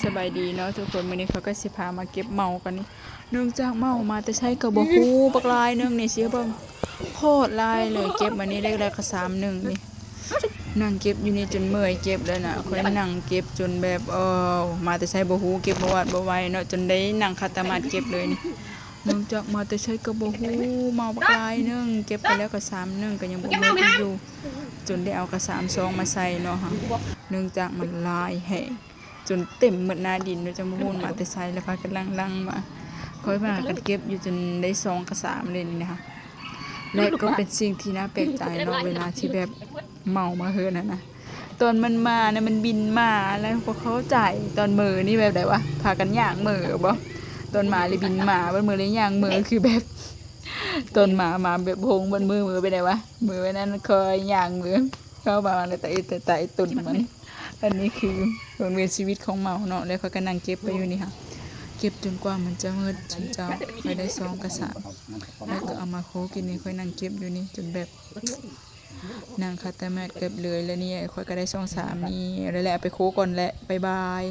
สบายดีเนาะทุกคนมื้อนี้เขาก็สิพามาเก็บเมากันนี่เนื่องจากเมามาแต่ใช้ก็บ่ฮู้บักลายนึงนี่สิเบิ่งโคตรลายเลยเก็บมานี้ได้ก็3-1นี่นั่งเก็บอยู่นี่จนเมื่อยเก็บแล้วน่ะค่อยนั่งเก็บจนแบบมาแต่ใช้บ่ฮู้เก็บบ่วาดบ่ไหวเนาะจนได้นั่งคาตามาดเก็บเลยนี่เนื่องจากมาแต่ใช้ก็บ่ฮู้เมาบักลายนึงเก็บไปแล้วก็3-1ก็ยังบ่เมื่อยอยู่จนได้เอากระ3-2มาใส่เนาะค่ะเนื่องจากมันลายแห้งจนเต็มหมดหน้าดินเลยจะมาพูนมาแต่ไซแล้วพากันลังมาค่อยมากันเก็บอยู่จนได้2 กับ 3เลยนี่นะคะและก็เป็นสิ่งที่น่าแปลกใจเนาะเวลาที่แบบเมามาเฮือนนะตอนมันมานะมันบินมาแล้วพอเขาจ่ายตอนมือนี่แบบไหนวะพากันย่างมือบ่ตอนมาเลยบินมาบนมือเลยย่างมือคือแบบตอนมาแบบโพงบนมือไปไหนวะมือไว้นั้นคอยย่างมือเข้ามาเลยแต่ตุ่นมันอันนี้คือวงเวียนชีวิตของเมาเนาะแล้วเขาก็นั่งเก็บไปอยู่นี่ค่ะเก็บจนกว่ามันจะมืดจนเจ้าไปได้2 กับ 3แล้วก็เอามาโคกินนี่ค่อยนั่งเก็บอยู่นี่จนแบบนั่งคาตาแมทเก็บเลยแล้วนี่ค่อยก็ได้2 3นี่แล้วแหละไปโคก่อนแหละบ๊ายบาย